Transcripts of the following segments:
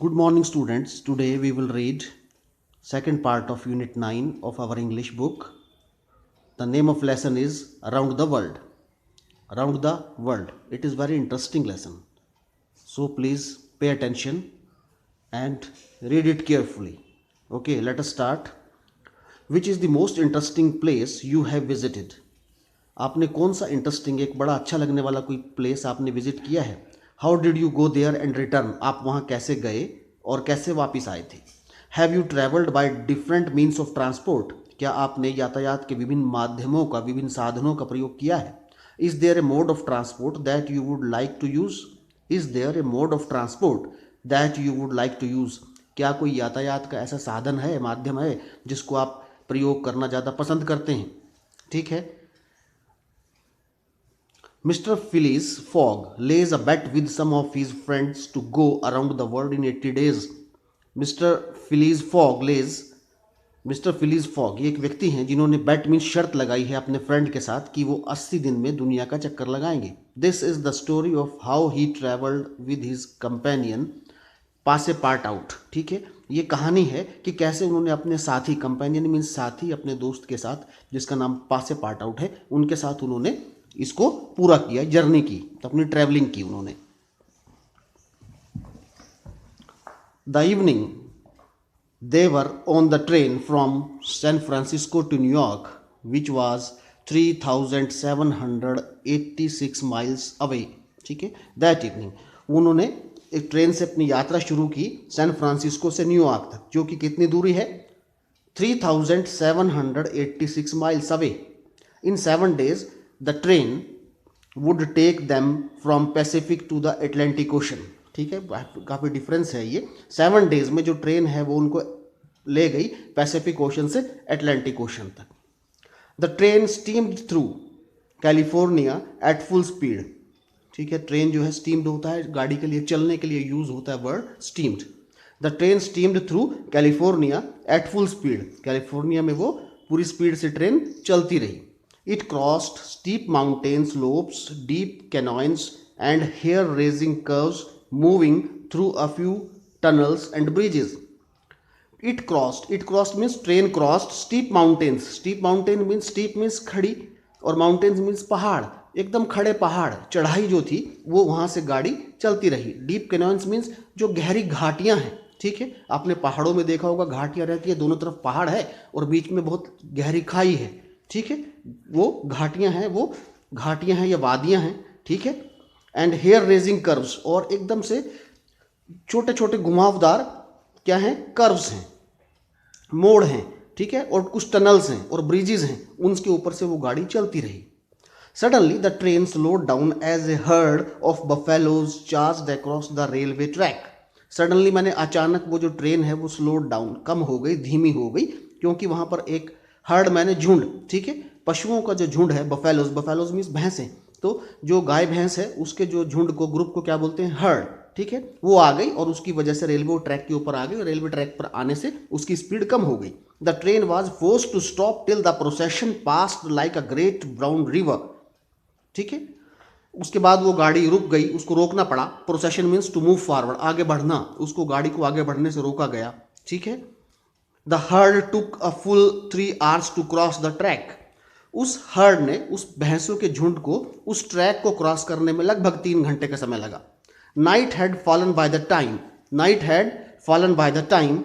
Good morning, students. Today we will read second part of Unit 9 of our English book. The name of lesson is Around the World. Around the World. It is very interesting lesson. So please pay attention and read it carefully. Okay, let us start. Which is the most interesting place you have visited? आपने कौन सा interesting एक बड़ा अच्छा लगने वाला कोई place आपने विजिट किया है? How did you go there and return? आप वहाँ कैसे गए और कैसे वापस आए थे? Have you travelled by different means of transport? क्या आपने यातायात के विभिन्न माध्यमों का, विभिन्न साधनों का प्रयोग किया है? Is there a mode of transport that you would like to use? Is there a mode of transport that you would like to use? क्या कोई यातायात का ऐसा साधन है, माध्यम है जिसको आप प्रयोग करना ज़्यादा पसंद करते हैं? ठीक है। Mr. Phileas Fogg lays a bet with some of his friends to go around the world in 80 days. Mr. Phileas Fogg ये एक व्यक्ति हैं जिन्होंने बैट मीन शर्त लगाई है अपने फ्रेंड के साथ कि वो 80 दिन में दुनिया का चक्कर लगाएंगे. This is the story of how he travelled with his companion पासे पार्ट आउट. ठीक है, ये कहानी है कि कैसे उन्होंने अपने साथी, कंपेनियन मीन्स साथी, अपने दोस्त के साथ जिसका नाम पासे पार्ट आउट है, उनके साथ उन्होंने इसको पूरा किया, जर्नी की, तो अपनी ट्रैवलिंग की उन्होंने. The evening they were on the train from San Francisco to New York which was 3786 miles away. ठीक है, दैट इवनिंग उन्होंने एक ट्रेन से अपनी यात्रा शुरू की सैन फ्रांसिस्को से न्यूयॉर्क तक, जो कि कितनी दूरी है? 3786 miles away. In 7 days the train would take them from Pacific to the Atlantic Ocean. ठीक है, काफ़ी डिफरेंस है ये. 7 days में जो ट्रेन है वो उनको ले गई पैसिफिक ओशन से अटलांटिक ओशन तक. The train steamed through California at full speed. ठीक है, ट्रेन जो है स्टीम्ड होता है, गाड़ी के लिए, चलने के लिए यूज होता है word steamed. The train steamed through California at full speed. California में वो पूरी स्पीड से ट्रेन चलती रही. It crossed steep mountain slopes, deep canyons, and hair-raising curves, moving through a few tunnels and bridges. It crossed means train crossed steep mountains. Steep mountain means खड़ी, और mountains means पहाड़, एकदम खड़े पहाड़, चढ़ाई जो थी वो वहाँ से गाड़ी चलती रही. Deep canyons means जो गहरी घाटियाँ हैं. ठीक है, आपने पहाड़ों में देखा होगा घाटियाँ रहती है, दोनों तरफ पहाड़ है और बीच में बहुत गहरी खाई है. ठीक है, वो घाटियां हैं या वादियां हैं. ठीक है, एंड हेयर रेजिंग कर्व्स, और एकदम से छोटे छोटे घुमावदार क्या हैं? कर्व्स हैं, मोड़ हैं. ठीक है, और कुछ टनल्स हैं और ब्रिजेस हैं, उनके ऊपर से वो गाड़ी चलती रही. Suddenly the train slowed down as a herd of buffaloes charged across the railway track. Suddenly माने अचानक वो जो ट्रेन है वो स्लोड डाउन, कम हो गई, धीमी हो गई, क्योंकि वहाँ पर एक हर्ड मैंने झुंड, ठीक है, पशुओं का जो झुंड है, बफेलोज मीन्स भैंसें, तो जो गाय भैंस है उसके जो झुंड को, ग्रुप को क्या बोलते हैं? हर्ड. ठीक है, वो आ गई और उसकी वजह से रेलवे ट्रैक के ऊपर आ गई और रेलवे ट्रैक पर आने से उसकी स्पीड कम हो गई. The train was forced to stop till the procession passed like a great brown river. ठीक है, उसके बाद वो गाड़ी रुक गई, उसको रोकना पड़ा. Procession means to move forward, आगे बढ़ना, उसको गाड़ी को आगे बढ़ने से रोका गया. ठीक है, the herd took a full 3 hours to cross the track. उस हर्ड ने, उस भैंसों के झुंड को उस ट्रैक को क्रॉस करने में लगभग 3 घंटे का समय लगा. Night had fallen by the time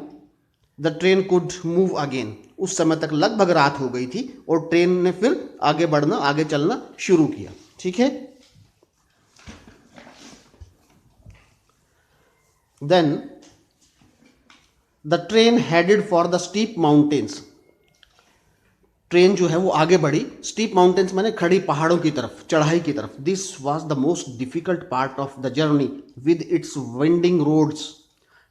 the train could move again. उस समय तक लगभग रात हो गई थी और ट्रेन ने फिर आगे बढ़ना, आगे चलना शुरू किया. ठीक है, then the train headed for the steep mountains. Train जो है वो आगे बढ़ी, स्टीप माउंटेन्स माने खड़ी पहाड़ों की तरफ, चढ़ाई की तरफ. This was the most difficult part of the journey with its winding roads.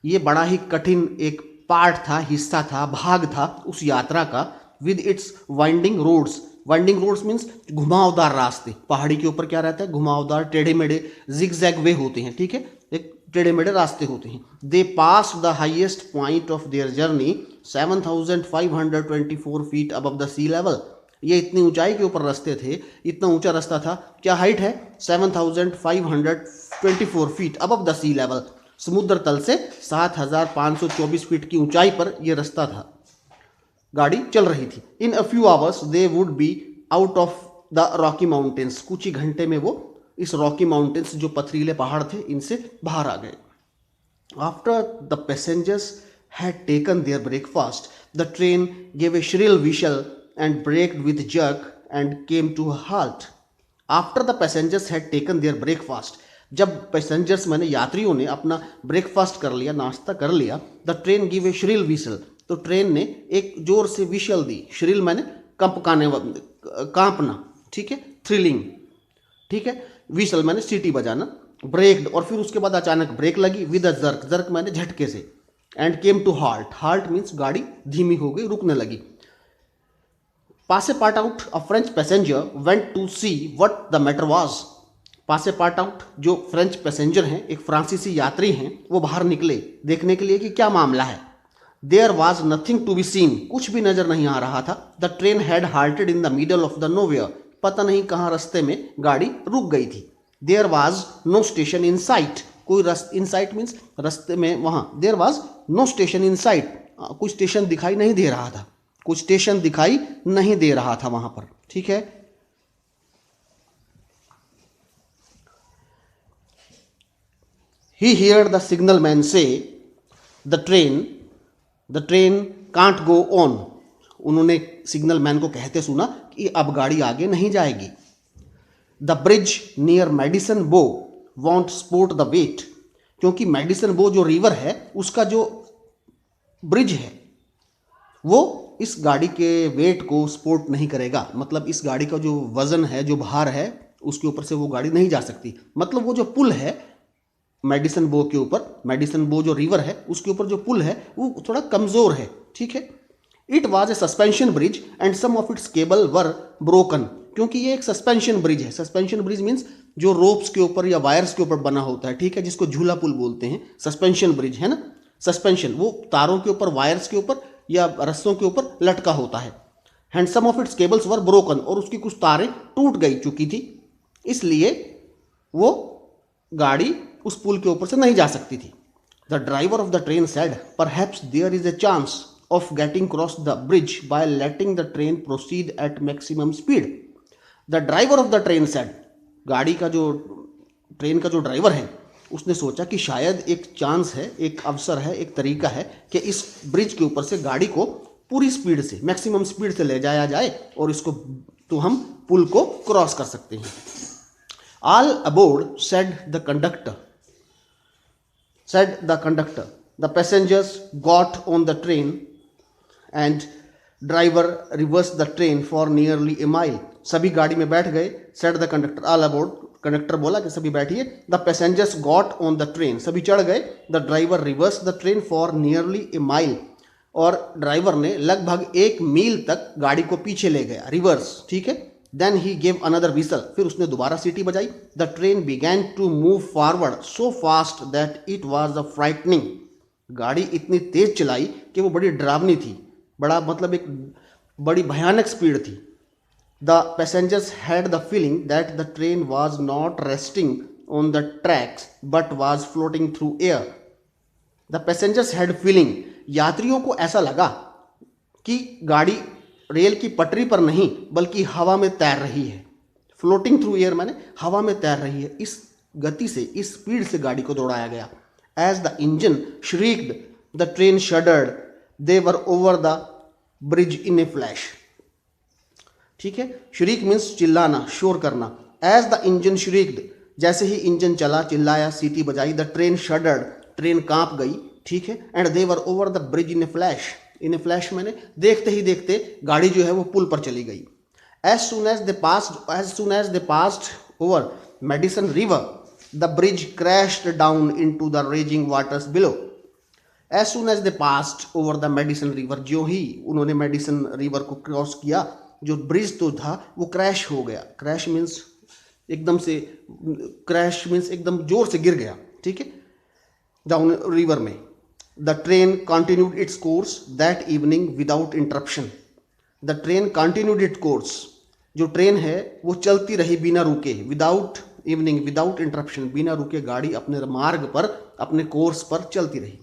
ये बड़ा ही कठिन एक पार्ट था, हिस्सा था, भाग था उस यात्रा का. With its winding roads. Winding roads means घुमावदार रास्ते. पहाड़ी के ऊपर क्या रहता है? घुमावदार, टेढ़े मेढ़े, जिगजैग वे होते हैं. ठीक है, एक टेढ़े मेढ़े रास्ते होते हैं. They pass the highest point of their journey 7524 feet above the sea level. ये इतनी ऊंचाई के ऊपर रास्ते थे, इतना ऊंचा रास्ता था. क्या हाइट है? 7524 feet above the sea level. समुद्र तल से 7,524 फीट की ऊंचाई पर यह रास्ता था, गाड़ी चल रही थी। In a few hours they would be out of the Rocky Mountains, कुछ ही घंटे में वो इस रॉकी माउंटेन्स जो पथरीले पहाड़ थे इनसे बाहर आ गए। After the passengers had taken their breakfast, the train gave a shrill whistle and braked with jerk and came to a halt. After the passengers had taken their breakfast, जब passengers माने यात्रियों ने अपना ब्रेकफास्ट कर लिया, नाश्ता कर लिया, the train give a shrill we shall, तो ट्रेन ने एक जोर से विशल दी। श्रिल माने कंपकाने, कांपना, ठीक है, थ्रिलिंग, ठीक है। विशल माने सीटी बजाना। ब्रेक्ड, और फिर उसके बाद अचानक ब्रेक लगी। विद अ जर्क, जर्क माने झटके से। And came to halt, halt means गाड़ी धीमी हो गई, रुकने लगी। Passepartout, a French passenger went to see what the matter was. Passepartout, जो फ्रेंच पैसेंजर हैं, एक फ्रांसीसी यात्री हैं, वो बाहर निकले देखने के लिए कि क्या मामला है। There was nothing to be seen, कुछ भी नजर नहीं आ रहा था। The train had halted in the middle of the nowhere, पता नहीं कहाँ रास्ते में गाड़ी रुक गई थी। There was no station in sight, कोई इन साइट मीन्स रास्ते में, वहां there was no station in sight, कोई स्टेशन दिखाई नहीं दे रहा था, कुछ स्टेशन दिखाई नहीं दे रहा था वहां पर, ठीक है। ही हियर्ड द सिग्नल मैन से the train can't go on, उन्होंने सिग्नल मैन को कहते सुना कि अब गाड़ी आगे नहीं जाएगी। द ब्रिज नियर मेडिसन बो वॉन्ट सपोर्ट द वेट, क्योंकि मेडिसन बो जो रिवर है उसका जो ब्रिज है वो इस गाड़ी के वेट को सपोर्ट नहीं करेगा, मतलब इस गाड़ी का जो वजन है, जो भार है, उसके ऊपर से वो गाड़ी नहीं जा सकती। मतलब वो जो पुल है मेडिसन बो के ऊपर, मेडिसन बो जो रिवर है उसके ऊपर जो पुल है वो थोड़ा कमजोर है, ठीक है। It was a suspension bridge and some of its cable were broken, क्योंकि ये एक सस्पेंशन ब्रिज है। सस्पेंशन ब्रिज मीन्स जो रोप्स के ऊपर या वायर्स के ऊपर बना होता है, ठीक है, जिसको झूला पुल बोलते हैं, सस्पेंशन ब्रिज है ना। सस्पेंशन वो तारों के ऊपर, वायर्स के ऊपर या रस्सों के ऊपर लटका होता है। And some of its cables were broken, और उसकी कुछ तारें टूट गई चुकी थी, इसलिए वो गाड़ी उस पुल के ऊपर से नहीं जा सकती थी। The driver of the train said perhaps there is a chance of getting cross the bridge by letting the train proceed at maximum speed. The driver of the train said, गाड़ी का जो, ट्रेन का जो driver है, उसने सोचा कि शायद एक चांस है, एक अवसर है, एक तरीका है कि इस ब्रिज के ऊपर से गाड़ी को पूरी स्पीड से, मैक्सिमम स्पीड से ले जाया जाए और इसको तो हम पुल को क्रॉस कर सकते हैं। All aboard said the conductor, the passengers got on the train and driver reverse the train for nearly a mile. सभी गाड़ी में बैठ गए। Said the conductor, all aboard, conductor बोला कि सभी बैठिए। The passengers got on the train, सभी चढ़ गए। The driver reverse the train for nearly a mile, और ड्राइवर ने लगभग 1 मील तक गाड़ी को पीछे ले गया, रिवर्स, ठीक है। Then he gave another whistle, फिर उसने दोबारा सीटी बजाई। The train began to move forward so fast that it was a frightening, गाड़ी इतनी तेज चलाई कि वो बड़ी डरावनी थी, बड़ा मतलब एक बड़ी भयानक स्पीड थी। The passengers had the feeling that the train was not resting on the tracks but was floating through air. The passengers had feeling, यात्रियों को ऐसा लगा कि गाड़ी रेल की पटरी पर नहीं बल्कि हवा में तैर रही है। फ्लोटिंग थ्रू एयर माने हवा में तैर रही है। इस गति से, इस स्पीड से गाड़ी को दौड़ाया गया। As the engine shrieked the train shuddered, they were over the bridge in a flash, ठीक है। श्रीक मीन्स चिल्लाना, शोर करना। एज द इंजन श्रीक्ड, जैसे ही इंजन चला, चिल्लाया, सीटी बजाई। द ट्रेन शडर्ड, ट्रेन कांप गई, ठीक है। And they were over the bridge in a flash, in a flash मैंने देखते ही देखते गाड़ी जो है वो पुल पर चली गई। As soon as they passed over Madison river the bridge crashed down into the raging waters below. As soon as they passed over the Madison river, जो ही उन्होंने मेडिसन रिवर को क्रॉस किया, जो ब्रिज तो था वो क्रैश हो गया। क्रैश मीन्स एकदम से, क्रैश मीन्स एकदम जोर से गिर गया, ठीक है, डाउन रिवर में। The train continued its course that evening without interruption. The train continued it course, जो ट्रेन है वो चलती रही बिना रुके। विदाउट इवनिंग, विदाउट इंटरप्शन, बिना रुके गाड़ी अपने मार्ग पर अपने कोर्स पर चलती रही।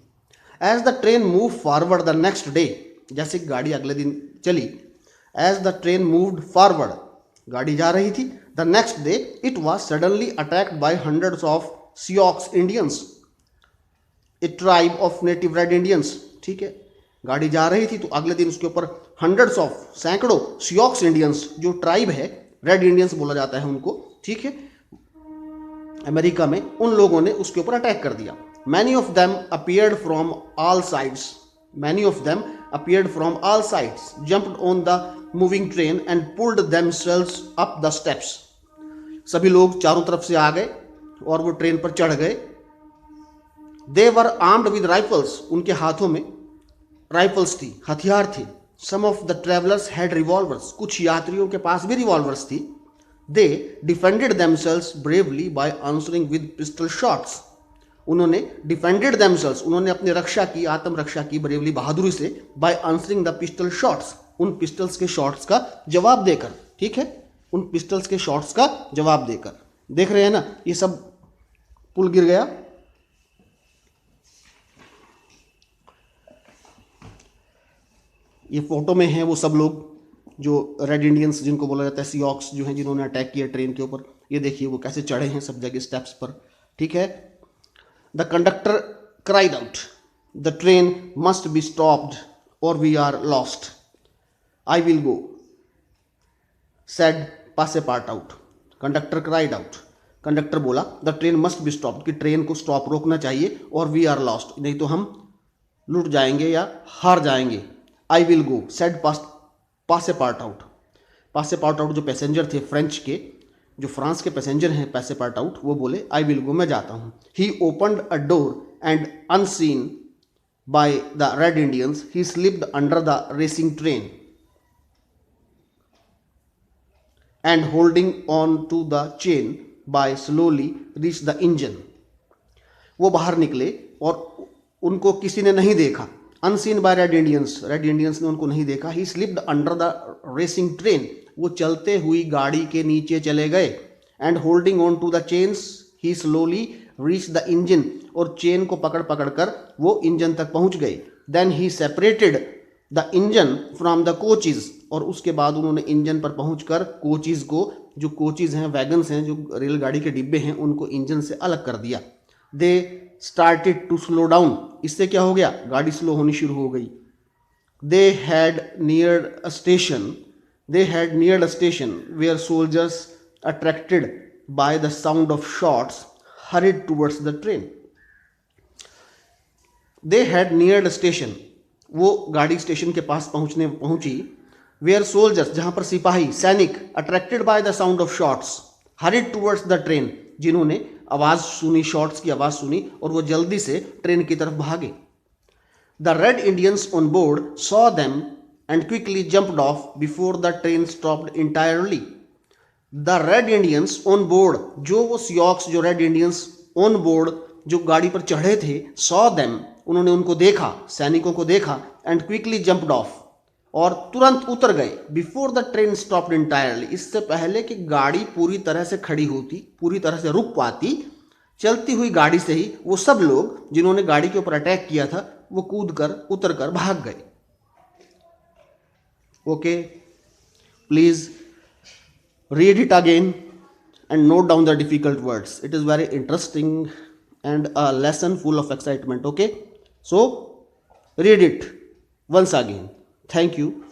As the train move forward the next day, जैसे गाड़ी अगले दिन चली, as the train moved forward, गाड़ी जा रही थी, the next day it was suddenly attacked by hundreds of Sioux Indians, a tribe of native red Indians. ठीक है, गाड़ी जा रही थी तो अगले दिन उसके ऊपर हंड्रेड्स ऑफ, सैकड़ों सियोक्स इंडियंस, जो ट्राइब है, रेड इंडियंस बोला जाता है उनको, ठीक है, अमेरिका में, उन लोगों ने उसके ऊपर अटैक कर दिया। Many of them appeared from all sides, many of them appeared from all sides, jumped on the moving train and pulled themselves up the steps. सभी लोग चारों तरफ से आ गए और वो ट्रेन पर चढ़ गए। They were armed with rifles, उनके हाथों में राइफल्स थी, हथियार थे। Some of the travellers had revolvers, कुछ यात्रियों के पास भी रिवॉल्वर्स थी। They defended themselves bravely by answering with pistol shots, उन्होंने डिफेंडेड देमसेल्व्स, उन्होंने अपनी रक्षा की, आत्मरक्षा की ब्रेवली, बहादुरी से, by answering the pistol shots, उन पिस्टल्स के शॉट्स का जवाब देकर। ठीक है, उन पिस्टल्स के शॉट्स का जवाब देकर। देख रहे हैं ना, ये सब पुल गिर गया। ये फोटो में है वो सब लोग जो रेड इंडियंस, जिनको बोला जाता है सियोक्स, जो हैं, जिन्होंने अटैक किया ट्रेन के ऊपर। ये देखिए वो कैसे चढ़े हैं सब जगह स्टेप्स पर। ठीक है, the conductor cried out, the train must be stopped और we are lost, I will go, said Passepartout. Conductor cried out, conductor बोला, the train must be stopped, कि ट्रेन को स्टॉप रोकना चाहिए, और वी आर लॉस्ट, नहीं तो हम लुट जाएंगे या हार जाएंगे। I will go, said Passepartout. Passepartout जो पैसेंजर थे फ्रेंच के, जो फ्रांस के पैसेंजर हैं, पासेपार्ट आउट, वो बोले आई विल गो, मैं जाता हूँ। He opened a door and unseen by the red Indians he slipped under the racing train and holding on to the chain by slowly reach the engine। वो बाहर निकले और उनको किसी ने नहीं देखा। Unseen by Red Indians, Red Indians ने उनको नहीं देखा। He slipped under the racing train, वो चलते हुई गाड़ी के नीचे चले गए। And holding on to the chains he slowly reach the engine, और चेन को पकड़ पकड़ कर वो इंजन तक पहुंच गए। Then he separated the engine from the coaches, और उसके बाद उन्होंने इंजन पर पहुंचकर कोचेज को, जो कोचेज हैं, वैगन्स हैं, जो रेलगाड़ी के डिब्बे हैं, उनको इंजन से अलग कर दिया। They started to slow down, इससे क्या हो गया, गाड़ी स्लो होनी शुरू हो गई। They had neared a station where soldiers attracted by the sound of shots hurried towards the train. They had neared station, वो गाड़ी स्टेशन के पास पहुंची। वेयर सोल्जर्स, जहां पर सिपाही, सैनिक, attracted by the sound of shots, hurried towards the train, जिन्होंने आवाज सुनी, शॉट्स की आवाज सुनी, और वो जल्दी से ट्रेन की तरफ भागे। The red Indians on board saw them and quickly jumped of before the train stopped entirely. The red Indians on board, जो वो सियोक्स, जो रेड इंडियंस ऑन बोर्ड, जो गाड़ी पर चढ़े थे, सॉ देम, उन्होंने उनको देखा, सैनिकों को देखा, एंड क्विकली जंप्ड ऑफ, और तुरंत उतर गए। Before the train stopped entirely, इससे पहले कि गाड़ी पूरी तरह से खड़ी होती, पूरी तरह से रुक पाती, चलती हुई गाड़ी से ही वो सब लोग जिन्होंने गाड़ी के ऊपर अटैक किया था, वो कूद कर, उतर कर भाग गए। Okay, please read it again and note down the difficult words. It is very interesting and a lesson full of excitement. Okay, so read it once again. Thank you.